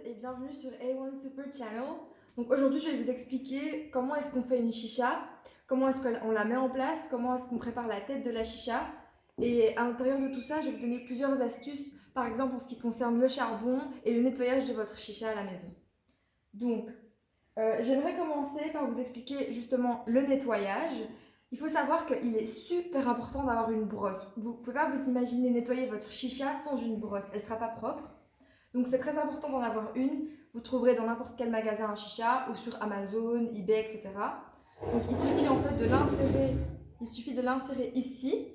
et bienvenue sur A1 Super Channel. Donc aujourd'hui je vais vous expliquer comment est-ce qu'on fait une chicha, comment est-ce qu'on la met en place, comment est-ce qu'on prépare la tête de la chicha. Et à l'intérieur de tout ça, je vais vous donner plusieurs astuces, par exemple en ce qui concerne le charbon et le nettoyage de votre chicha à la maison. Donc j'aimerais commencer par vous expliquer justement le nettoyage. Il faut savoir qu'il est super important d'avoir une brosse. Vous ne pouvez pas vous imaginer nettoyer votre chicha sans une brosse, elle ne sera pas propre. Donc c'est très important d'en avoir une. Vous trouverez dans n'importe quel magasin un chicha ou sur Amazon, eBay, etc. Donc il suffit en fait de l'insérer. Il suffit de l'insérer ici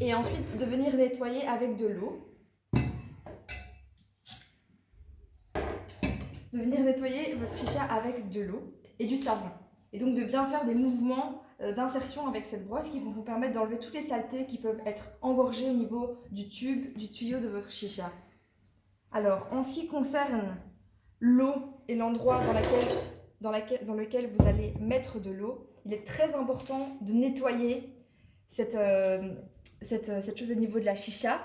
et ensuite de venir nettoyer avec de l'eau. De venir nettoyer votre chicha avec de l'eau et du savon. Et donc de bien faire des mouvements d'insertion avec cette brosse qui vont vous permettre d'enlever toutes les saletés qui peuvent être engorgées au niveau du tube, du tuyau de votre chicha. Alors, en ce qui concerne l'eau et l'endroit dans lequel vous allez mettre de l'eau, il est très important de nettoyer cette chose au niveau de la chicha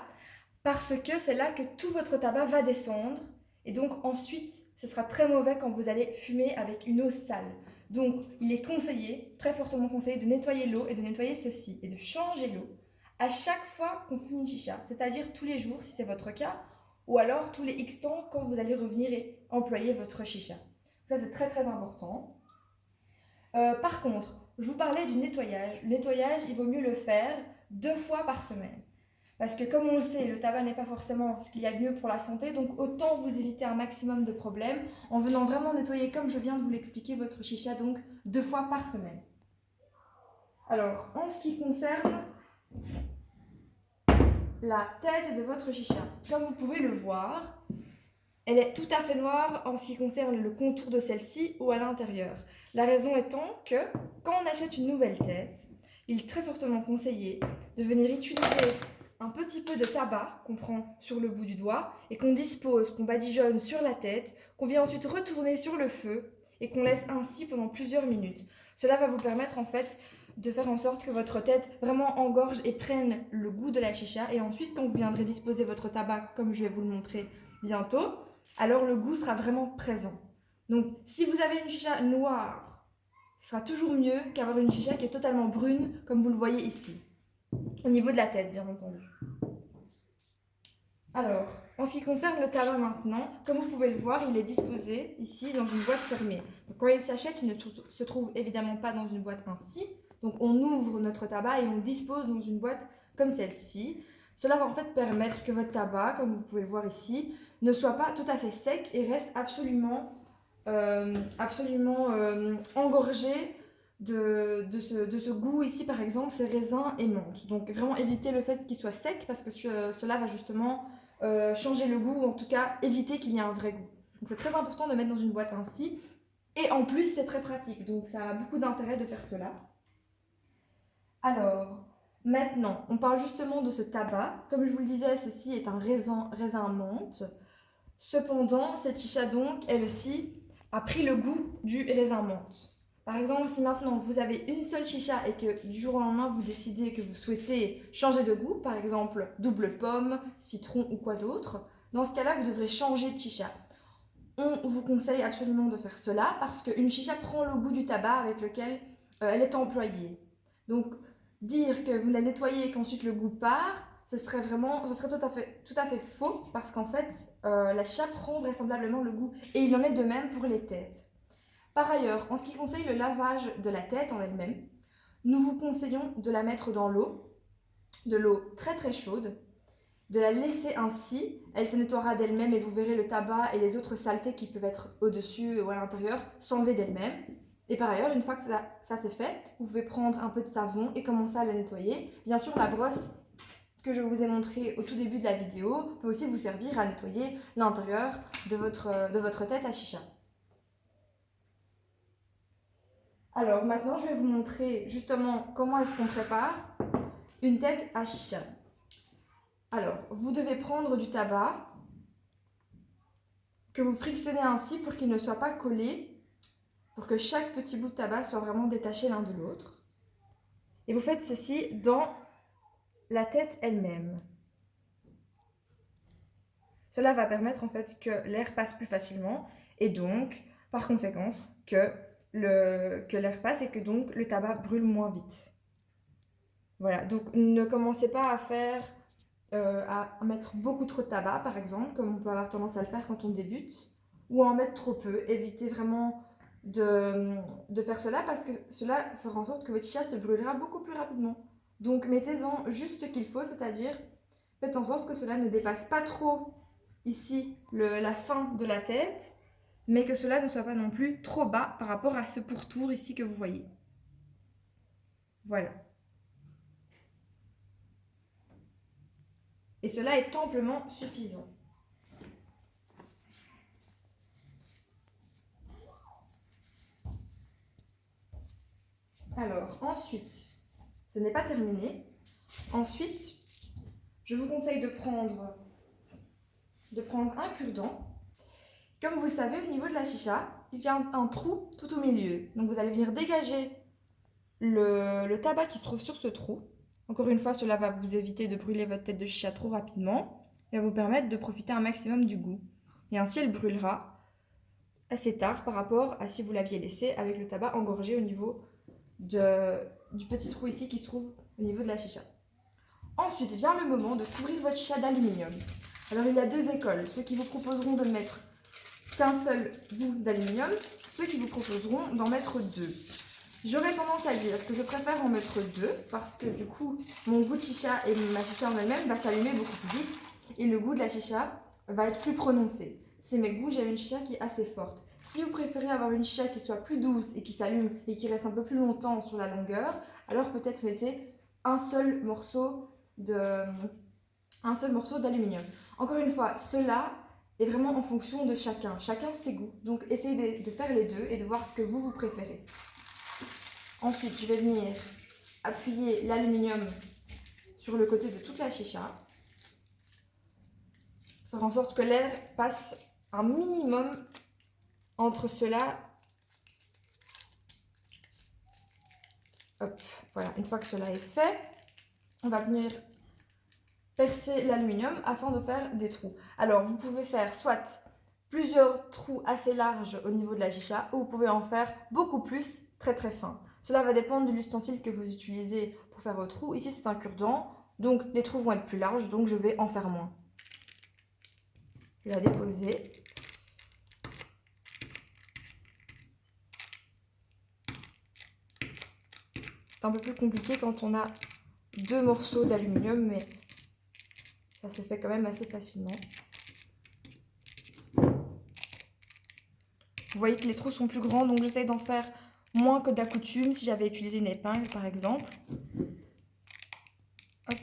parce que c'est là que tout votre tabac va descendre et donc ensuite ce sera très mauvais quand vous allez fumer avec une eau sale. Donc il est conseillé, très fortement conseillé, de nettoyer l'eau et de nettoyer ceci et de changer l'eau à chaque fois qu'on fume une chicha, c'est-à-dire tous les jours si c'est votre cas, ou alors tous les X temps quand vous allez revenir et employer votre chicha. Ça c'est très important. Par contre, je vous parlais du nettoyage. Le nettoyage, il vaut mieux le faire 2 fois par semaine. Parce que comme on le sait, le tabac n'est pas forcément ce qu'il y a de mieux pour la santé, donc autant vous éviter un maximum de problèmes en venant vraiment nettoyer, comme je viens de vous l'expliquer, votre chicha, donc 2 fois par semaine. Alors, en ce qui concerne la tête de votre chicha, comme vous pouvez le voir, elle est tout à fait noire en ce qui concerne le contour de celle-ci ou à l'intérieur. La raison étant que quand on achète une nouvelle tête, il est très fortement conseillé de venir utiliser un petit peu de tabac qu'on prend sur le bout du doigt et qu'on dispose, qu'on badigeonne sur la tête, qu'on vient ensuite retourner sur le feu et qu'on laisse ainsi pendant plusieurs minutes. Cela va vous permettre en fait de faire en sorte que votre tête vraiment engorge et prenne le goût de la chicha. Et ensuite, quand vous viendrez disposer votre tabac, comme je vais vous le montrer bientôt, alors le goût sera vraiment présent. Donc si vous avez une chicha noire, ce sera toujours mieux qu'avoir une chicha qui est totalement brune, comme vous le voyez ici. Au niveau de la tête, bien entendu. Alors, en ce qui concerne le tabac maintenant, comme vous pouvez le voir, il est disposé ici dans une boîte fermée. Donc, quand il s'achète, il ne se trouve évidemment pas dans une boîte ainsi. Donc on ouvre notre tabac et on le dispose dans une boîte comme celle-ci. Cela va en fait permettre que votre tabac, comme vous pouvez le voir ici, ne soit pas tout à fait sec et reste absolument engorgé de ce goût ici par exemple, c'est raisin et menthe. Donc vraiment éviter le fait qu'il soit sec parce que cela va justement changer le goût ou en tout cas éviter qu'il y ait un vrai goût. Donc c'est très important de mettre dans une boîte ainsi et en plus c'est très pratique donc ça a beaucoup d'intérêt de faire cela. Alors maintenant on parle justement de ce tabac. Comme je vous le disais, ceci est un raisin menthe. Cependant cette chicha donc elle aussi a pris le goût du raisin menthe. Par exemple, si maintenant vous avez une seule chicha et que du jour au lendemain vous décidez que vous souhaitez changer de goût, par exemple double pomme, citron ou quoi d'autre, dans ce cas-là vous devrez changer de chicha. On vous conseille absolument de faire cela parce qu'une chicha prend le goût du tabac avec lequel elle est employée. Donc dire que vous la nettoyez et qu'ensuite le goût part, ce serait tout à fait faux parce qu'en fait la chicha prend vraisemblablement le goût et il en est de même pour les têtes. Par ailleurs, en ce qui concerne le lavage de la tête en elle-même, nous vous conseillons de la mettre dans l'eau, de l'eau très très chaude, de la laisser ainsi, elle se nettoiera d'elle-même et vous verrez le tabac et les autres saletés qui peuvent être au-dessus ou à l'intérieur s'enlever d'elles-mêmes. Et par ailleurs, une fois que ça c'est fait, vous pouvez prendre un peu de savon et commencer à la nettoyer. Bien sûr, la brosse que je vous ai montrée au tout début de la vidéo peut aussi vous servir à nettoyer l'intérieur de votre tête à chicha. Alors maintenant, je vais vous montrer justement comment est-ce qu'on prépare une tête à chicha. Alors, vous devez prendre du tabac que vous frictionnez ainsi pour qu'il ne soit pas collé, pour que chaque petit bout de tabac soit vraiment détaché l'un de l'autre. Et vous faites ceci dans la tête elle-même. Cela va permettre en fait que l'air passe plus facilement et donc, par conséquence, que l'air passe et que donc le tabac brûle moins vite. Voilà, donc ne commencez pas à mettre beaucoup trop de tabac, par exemple, comme on peut avoir tendance à le faire quand on débute, ou à en mettre trop peu. Évitez vraiment de faire cela parce que cela fera en sorte que votre chicha se brûlera beaucoup plus rapidement. Donc mettez-en juste ce qu'il faut, c'est-à-dire faites en sorte que cela ne dépasse pas trop ici la fin de la tête, mais que cela ne soit pas non plus trop bas par rapport à ce pourtour ici que vous voyez. Voilà. Et cela est amplement suffisant. Alors, ensuite, ce n'est pas terminé. Ensuite, je vous conseille de prendre un cure-dent. Comme vous le savez, au niveau de la chicha, il y a un trou tout au milieu. Donc, vous allez venir dégager le tabac qui se trouve sur ce trou. Encore une fois, cela va vous éviter de brûler votre tête de chicha trop rapidement et va vous permettre de profiter un maximum du goût. Et ainsi, elle brûlera assez tard par rapport à si vous l'aviez laissé avec le tabac engorgé au niveau du petit trou ici qui se trouve au niveau de la chicha. Ensuite vient le moment de couvrir votre chicha d'aluminium. Alors il y a deux écoles, ceux qui vous proposeront de mettre qu'un seul bout d'aluminium, ceux qui vous proposeront d'en mettre deux. J'aurais tendance à dire que je préfère en mettre deux parce que du coup mon goût de chicha et ma chicha en elle-même va s'allumer beaucoup plus vite et le goût de la chicha va être plus prononcé. C'est mes goûts, j'aime une chicha qui est assez forte. Si vous préférez avoir une chicha qui soit plus douce et qui s'allume et qui reste un peu plus longtemps sur la longueur, alors peut-être mettez un seul morceau d'aluminium. Encore une fois, cela est vraiment en fonction de chacun ses goûts. Donc essayez de faire les deux et de voir ce que vous préférez. Ensuite, je vais venir appuyer l'aluminium sur le côté de toute la chicha. Faire en sorte que l'air passe un minimum entre ceux-là. Hop, voilà, une fois que cela est fait, on va venir percer l'aluminium afin de faire des trous. Alors, vous pouvez faire soit plusieurs trous assez larges au niveau de la chicha ou vous pouvez en faire beaucoup plus, très très fins. Cela va dépendre de l'ustensile que vous utilisez pour faire vos trous. Ici, c'est un cure-dent, donc les trous vont être plus larges, donc je vais en faire moins. Je vais la déposer. C'est un peu plus compliqué quand on a deux morceaux d'aluminium, mais ça se fait quand même assez facilement. Vous voyez que les trous sont plus grands, donc j'essaie d'en faire moins que d'accoutume si j'avais utilisé une épingle par exemple. Hop.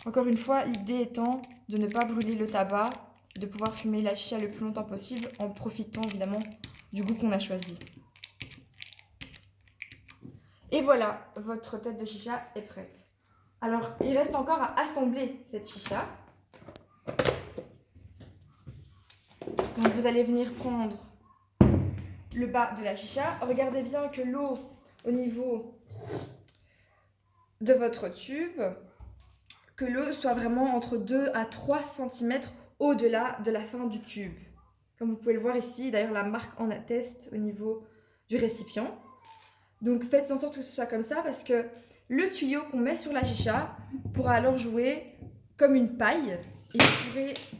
Encore une fois, l'idée étant de ne pas brûler le tabac, de pouvoir fumer la chicha le plus longtemps possible en profitant évidemment du goût qu'on a choisi. Et voilà, votre tête de chicha est prête. Alors, il reste encore à assembler cette chicha. Donc, vous allez venir prendre le bas de la chicha. Regardez bien que l'eau au niveau de votre tube, que l'eau soit vraiment entre 2 à 3 cm au-delà de la fin du tube. Comme vous pouvez le voir ici, d'ailleurs la marque en atteste au niveau du récipient. Donc faites en sorte que ce soit comme ça parce que le tuyau qu'on met sur la chicha pourra alors jouer comme une paille et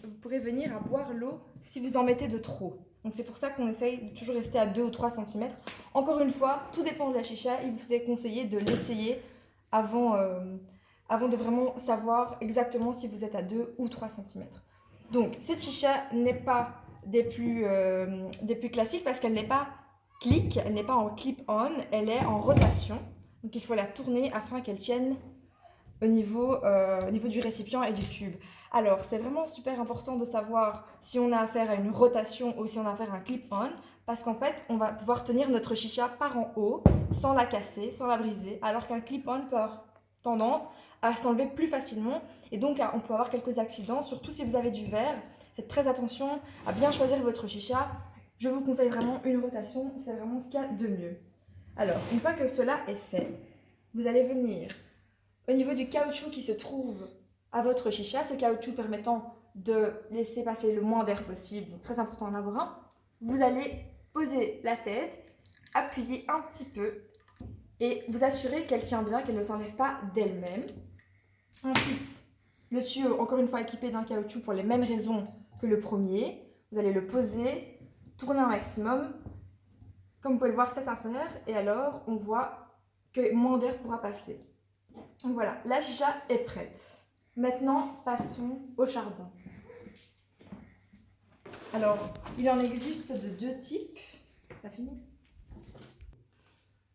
vous pourrez venir à boire l'eau si vous en mettez de trop. Donc c'est pour ça qu'on essaye de toujours rester à 2 ou 3 cm. Encore une fois, tout dépend de la chicha. Il vous est conseillé de l'essayer avant de vraiment savoir exactement si vous êtes à 2 ou 3 cm. Donc cette chicha n'est pas des plus classiques parce qu'elle n'est pas clic, elle n'est pas en clip-on, elle est en rotation. Donc il faut la tourner afin qu'elle tienne au niveau du récipient et du tube. Alors c'est vraiment super important de savoir si on a affaire à une rotation ou si on a affaire à un clip-on parce qu'en fait on va pouvoir tenir notre chicha par en haut sans la casser, sans la briser, alors qu'un clip-on peut avoir tendance à s'enlever plus facilement et donc on peut avoir quelques accidents, surtout si vous avez du verre. Faites très attention à bien choisir votre chicha. Je vous conseille vraiment une rotation, c'est vraiment ce qu'il y a de mieux. Alors, une fois que cela est fait, vous allez venir au niveau du caoutchouc qui se trouve à votre chicha, ce caoutchouc permettant de laisser passer le moins d'air possible, donc très important d'en avoir un, vous allez poser la tête, appuyer un petit peu et vous assurer qu'elle tient bien, qu'elle ne s'enlève pas d'elle-même. Ensuite, le tuyau, encore une fois équipé d'un caoutchouc pour les mêmes raisons que le premier. Vous allez le poser, tourner un maximum. Comme vous pouvez le voir, ça s'insère et alors on voit que moins d'air pourra passer. Donc voilà, la chicha est prête. Maintenant, passons au charbon. Alors, il en existe de deux types. Ça finit.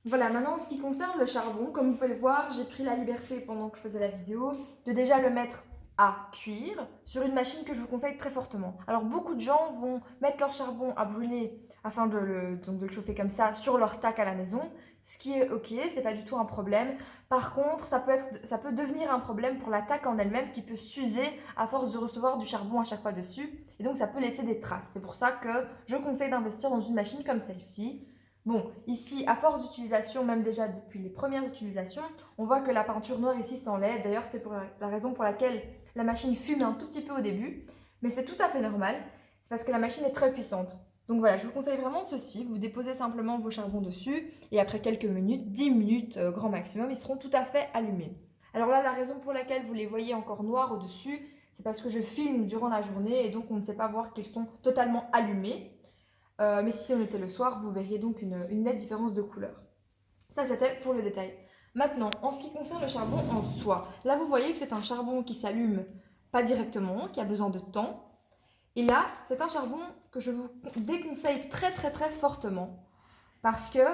Voilà, maintenant en ce qui concerne le charbon, comme vous pouvez le voir, j'ai pris la liberté pendant que je faisais la vidéo de déjà le mettre à cuire sur une machine que je vous conseille très fortement. Alors beaucoup de gens vont mettre leur charbon à brûler afin de le chauffer comme ça sur leur tac à la maison, ce qui est ok, c'est pas du tout un problème. Par contre, ça peut devenir un problème pour la taque en elle-même qui peut s'user à force de recevoir du charbon à chaque fois dessus et donc ça peut laisser des traces. C'est pour ça que je conseille d'investir dans une machine comme celle-ci. Bon, ici, à force d'utilisation, même déjà depuis les premières utilisations, on voit que la peinture noire ici s'enlève. D'ailleurs, c'est pour la raison pour laquelle la machine fume un tout petit peu au début, mais c'est tout à fait normal. C'est parce que la machine est très puissante. Donc voilà, je vous conseille vraiment ceci. Vous déposez simplement vos charbons dessus et après quelques minutes, 10 minutes grand maximum, ils seront tout à fait allumés. Alors là, la raison pour laquelle vous les voyez encore noirs au-dessus, c'est parce que je filme durant la journée et donc on ne sait pas voir qu'ils sont totalement allumés. Mais si on était le soir, vous verriez donc une nette différence de couleur. Ça, c'était pour le détail. Maintenant, en ce qui concerne le charbon en soi, là, vous voyez que c'est un charbon qui s'allume pas directement, qui a besoin de temps. Et là, c'est un charbon que je vous déconseille très très très fortement parce que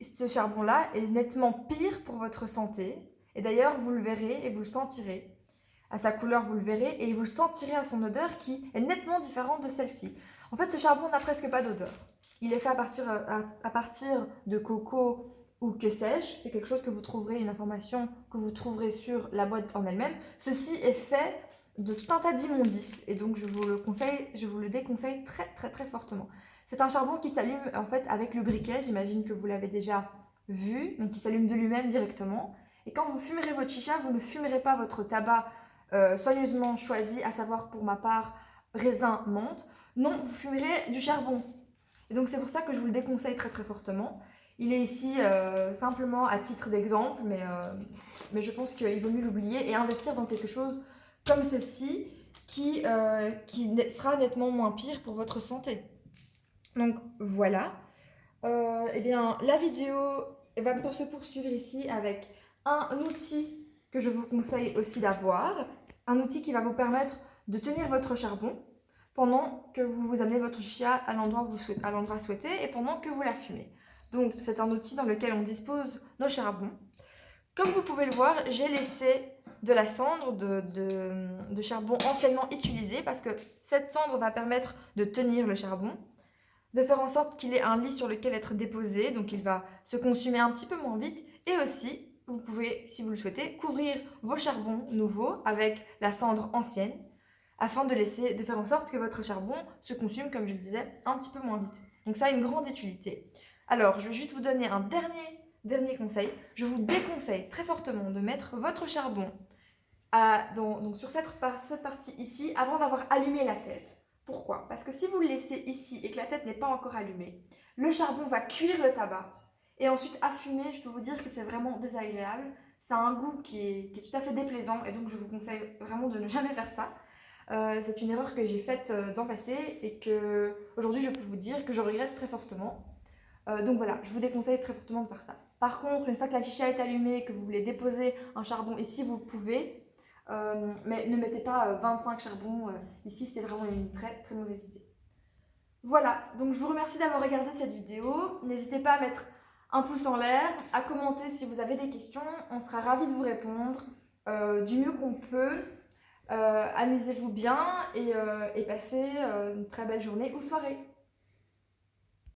ce charbon-là est nettement pire pour votre santé. Et d'ailleurs, vous le verrez et vous le sentirez. À sa couleur, vous le verrez et vous le sentirez à son odeur qui est nettement différente de celle-ci. En fait, ce charbon n'a presque pas d'odeur. Il est fait à partir de coco ou que sais-je. C'est quelque chose que vous trouverez, une information que vous trouverez sur la boîte en elle-même. Ceci est fait de tout un tas d'immondices et donc je vous le déconseille très très très fortement. C'est un charbon qui s'allume en fait avec le briquet, j'imagine que vous l'avez déjà vu, donc qui s'allume de lui-même directement. Et quand vous fumerez votre chicha, vous ne fumerez pas votre tabac soigneusement choisi, à savoir pour ma part raisin menthe. Non, vous fumerez du charbon. Et donc c'est pour ça que je vous le déconseille très très fortement. Il est ici simplement à titre d'exemple, mais je pense qu'il vaut mieux l'oublier et investir dans quelque chose comme ceci qui sera nettement moins pire pour votre santé. Donc voilà. Eh bien, la vidéo va se poursuivre ici avec un outil que je vous conseille aussi d'avoir. Un outil qui va vous permettre de tenir votre charbon pendant que vous amenez votre chicha à l'endroit souhaité et pendant que vous la fumez. Donc c'est un outil dans lequel on dispose nos charbons. Comme vous pouvez le voir, j'ai laissé de la cendre de charbon anciennement utilisée parce que cette cendre va permettre de tenir le charbon, de faire en sorte qu'il ait un lit sur lequel être déposé, donc il va se consumer un petit peu moins vite. Et aussi, vous pouvez, si vous le souhaitez, couvrir vos charbons nouveaux avec la cendre ancienne afin de faire en sorte que votre charbon se consume, comme je le disais, un petit peu moins vite. Donc ça a une grande utilité. Alors, je vais juste vous donner un dernier conseil. Je vous déconseille très fortement de mettre votre charbon donc sur cette partie ici avant d'avoir allumé la tête. Pourquoi? Parce que si vous le laissez ici et que la tête n'est pas encore allumée, le charbon va cuire le tabac et ensuite à fumer, je peux vous dire que c'est vraiment désagréable. Ça a un goût qui est tout à fait déplaisant et donc je vous conseille vraiment de ne jamais faire ça. C'est une erreur que j'ai faite dans le passé et que aujourd'hui je peux vous dire que je regrette très fortement. Donc voilà, je vous déconseille très fortement de faire ça. Par contre, une fois que la chicha est allumée, que vous voulez déposer un charbon ici, vous pouvez. Mais ne mettez pas 25 charbons ici, c'est vraiment une très très mauvaise idée. Voilà, donc je vous remercie d'avoir regardé cette vidéo. N'hésitez pas à mettre un pouce en l'air, à commenter si vous avez des questions. On sera ravis de vous répondre du mieux qu'on peut. Amusez-vous bien et passez une très belle journée ou soirée.